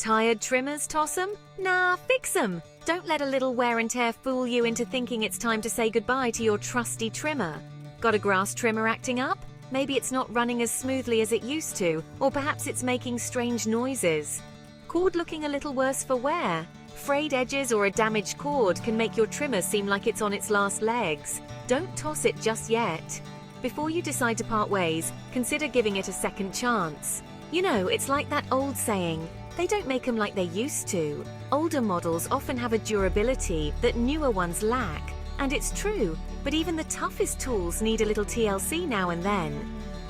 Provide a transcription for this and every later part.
Tired trimmers, toss 'em? Nah, fix 'em. Don't let a little wear and tear fool you into thinking it's time to say goodbye to your trusty trimmer. Got a grass trimmer acting up? Maybe it's not running as smoothly as it used to, or perhaps it's making strange noises. Cord looking a little worse for wear? Frayed edges or a damaged cord can make your trimmer seem like it's on its last legs. Don't toss it just yet. Before you decide to part ways, consider giving it a second chance. You know, it's like that old saying, they don't make them like they used to. Older models often have a durability that newer ones lack. And it's true, but even the toughest tools need a little TLC now and then.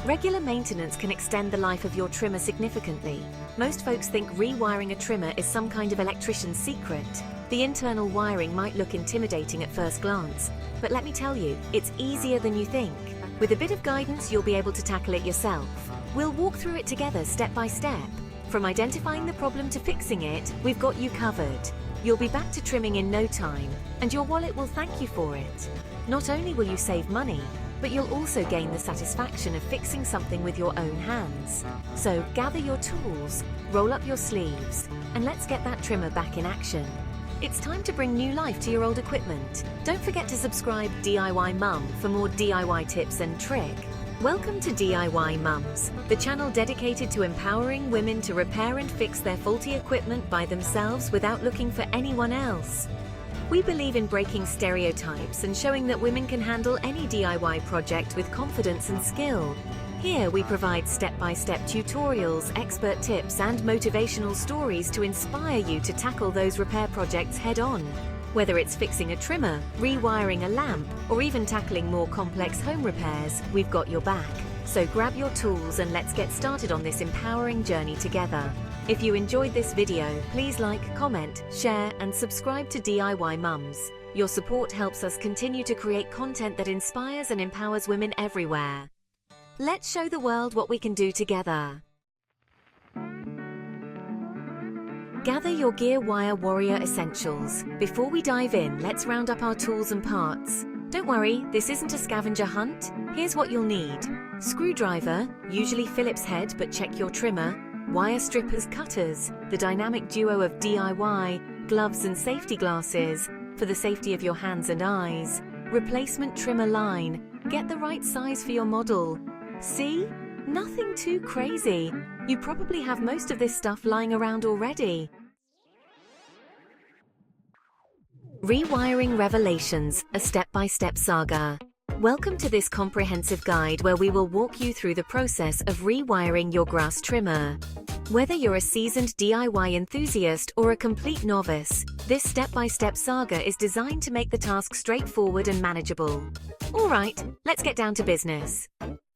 Regular maintenance can extend the life of your trimmer significantly. Most folks think rewiring a trimmer is some kind of electrician's secret. The internal wiring might look intimidating at first glance, but let me tell you, it's easier than you think. With a bit of guidance, you'll be able to tackle it yourself. We'll walk through it together step by step. From identifying the problem to fixing it, we've got you covered. You'll be back to trimming in no time, and your wallet will thank you for it. Not only will you save money, but you'll also gain the satisfaction of fixing something with your own hands. So gather your tools, roll up your sleeves, and let's get that trimmer back in action. It's time to bring new life to your old equipment. Don't forget to subscribe DIY Mum for more DIY tips and trick. Welcome to DIY Mums, the channel dedicated to empowering women to repair and fix their faulty equipment by themselves without looking for anyone else. We believe in breaking stereotypes and showing that women can handle any DIY project with confidence and skill. Here we provide step-by-step tutorials, expert tips, and motivational stories to inspire you to tackle those repair projects head-on. Whether it's fixing a trimmer, rewiring a lamp, or even tackling more complex home repairs, we've got your back. So grab your tools and let's get started on this empowering journey together. If you enjoyed this video, please like, comment, share, and subscribe to DIY Mums. Your support helps us continue to create content that inspires and empowers women everywhere. Let's show the world what we can do together. Gather your Rewire Warrior essentials. Before we dive in, let's round up our tools and parts. Don't worry, this isn't a scavenger hunt. Here's what you'll need. Screwdriver, usually Phillips head, but check your trimmer. Wire strippers, cutters, the dynamic duo of DIY, gloves and safety glasses, for the safety of your hands and eyes. Replacement trimmer line, get the right size for your model. See? Nothing too crazy. You probably have most of this stuff lying around already. Rewiring Revelations, a step-by-step saga. Welcome to this comprehensive guide where we will walk you through the process of rewiring your grass trimmer. Whether you're a seasoned DIY enthusiast or a complete novice, this step-by-step saga is designed to make the task straightforward and manageable. All right, let's get down to business.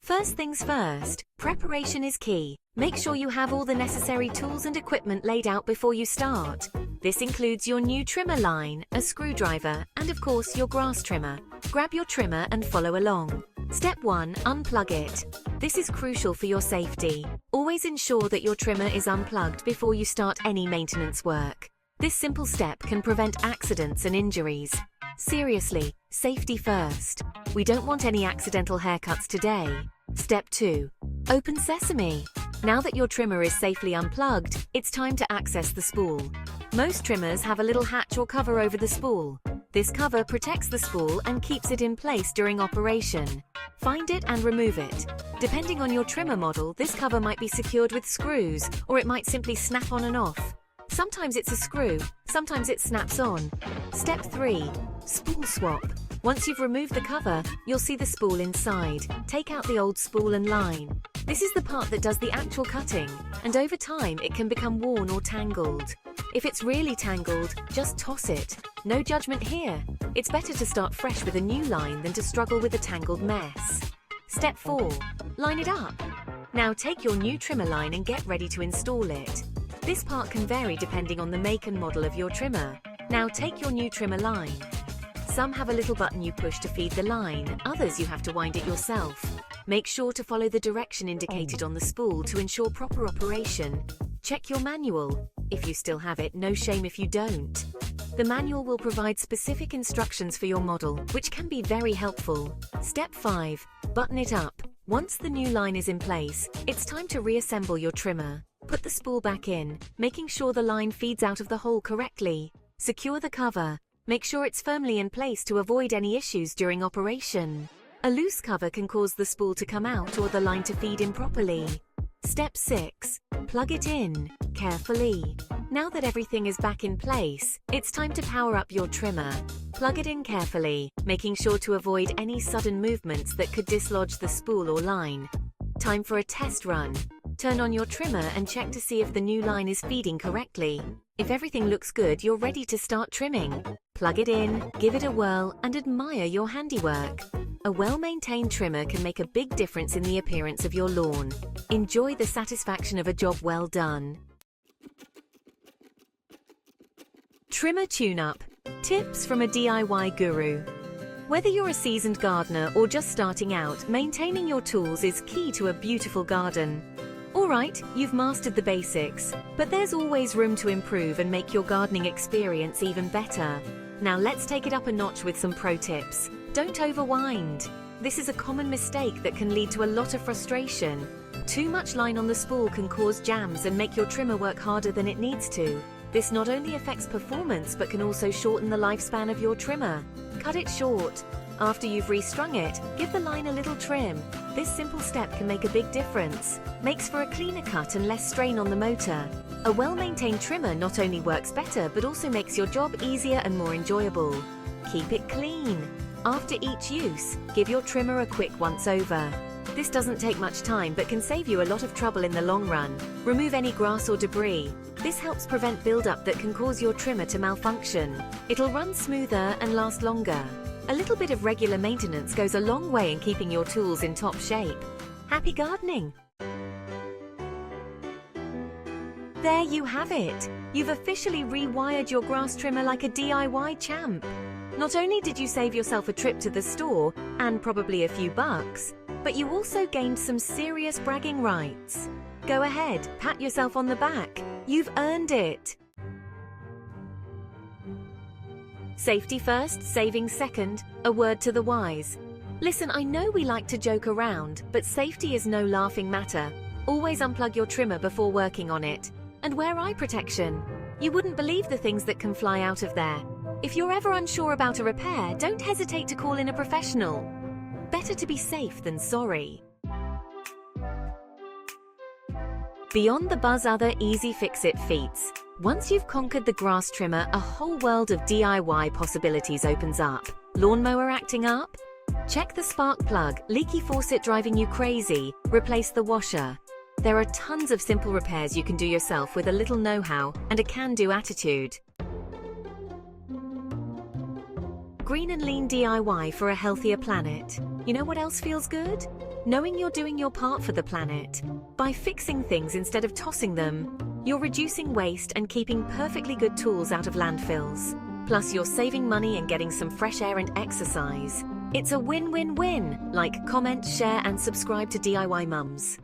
First things first, preparation is key. Make sure you have all the necessary tools and equipment laid out before you start. This includes your new trimmer line, a screwdriver, and of course your grass trimmer. Grab your trimmer and follow along. Step 1. Unplug it. This is crucial for your safety. Always ensure that your trimmer is unplugged before you start any maintenance work. This simple step can prevent accidents and injuries. Seriously, safety first. We don't want any accidental haircuts today. Step 2. Open sesame. Now that your trimmer is safely unplugged, it's time to access the spool. Most trimmers have a little hatch or cover over the spool. This cover protects the spool and keeps it in place during operation. Find it and remove it. Depending on your trimmer model, this cover might be secured with screws, or it might simply snap on and off. Sometimes it's a screw, sometimes it snaps on. Step 3. Spool swap. Once you've removed the cover, you'll see the spool inside. Take out the old spool and line. This is the part that does the actual cutting, and over time it can become worn or tangled. If it's really tangled, just toss it. No judgment here. It's better to start fresh with a new line than to struggle with a tangled mess. Step 4. Line it up. Now take your new trimmer line and get ready to install it. This part can vary depending on the make and model of your trimmer. Now take your new trimmer line. Some have a little button you push to feed the line, others you have to wind it yourself. Make sure to follow the direction indicated on the spool to ensure proper operation. Check your manual. If you still have it, no shame if you don't. The manual will provide specific instructions for your model, which can be very helpful. Step 5. Button it up. Once the new line is in place, it's time to reassemble your trimmer. Put Put the spool back in, making sure the line feeds out of the hole correctly. Secure the cover. Make sure it's firmly in place to avoid any issues during operation. A loose cover can cause the spool to come out or the line to feed improperly. Step 6. Plug it in, carefully. Now that everything is back in place, it's time to power up your trimmer. Plug it in carefully, making sure to avoid any sudden movements that could dislodge the spool or line. Time for a test run. Turn on your trimmer and check to see if the new line is feeding correctly. If everything looks good, you're ready to start trimming. Plug it in, give it a whirl, and admire your handiwork. A well-maintained trimmer can make a big difference in the appearance of your lawn. Enjoy the satisfaction of a job well done. Trimmer tune-up. Tips from a DIY guru. Whether you're a seasoned gardener or just starting out, maintaining your tools is key to a beautiful garden. Alright, you've mastered the basics, but there's always room to improve and make your gardening experience even better. Now let's take it up a notch with some pro tips. Don't overwind. This is a common mistake that can lead to a lot of frustration. Too much line on the spool can cause jams and make your trimmer work harder than it needs to. This not only affects performance but can also shorten the lifespan of your trimmer. Cut it short. After you've restrung it, give the line a little trim. This simple step can make a big difference. Makes for a cleaner cut and less strain on the motor. A well-maintained trimmer not only works better but also makes your job easier and more enjoyable. Keep it clean. After each use, give your trimmer a quick once-over. This doesn't take much time but can save you a lot of trouble in the long run. Remove any grass or debris. This helps prevent buildup that can cause your trimmer to malfunction. It'll run smoother and last longer. A little bit of regular maintenance goes a long way in keeping your tools in top shape. Happy gardening! There you have it! You've officially rewired your grass trimmer like a DIY champ. Not only did you save yourself a trip to the store, and probably a few bucks, but you also gained some serious bragging rights. Go ahead, pat yourself on the back. You've earned it. Safety first, savings second, a word to the wise. Listen, I know we like to joke around, but safety is no laughing matter. Always unplug your trimmer before working on it. And wear eye protection. You wouldn't believe the things that can fly out of there. If you're ever unsure about a repair, don't hesitate to call in a professional. Better to be safe than sorry. Beyond the buzz other easy fix-it feats. Once you've conquered the grass trimmer, a whole world of DIY possibilities opens up. Lawnmower acting up? Check the spark plug, leaky faucet driving you crazy, replace the washer. There are tons of simple repairs you can do yourself with a little know-how and a can-do attitude. Green and lean DIY for a healthier planet. You know what else feels good? Knowing you're doing your part for the planet. By fixing things instead of tossing them, you're reducing waste and keeping perfectly good tools out of landfills. Plus, you're saving money and getting some fresh air and exercise. It's a win-win-win. Like, comment, share, and subscribe to DIY Mums.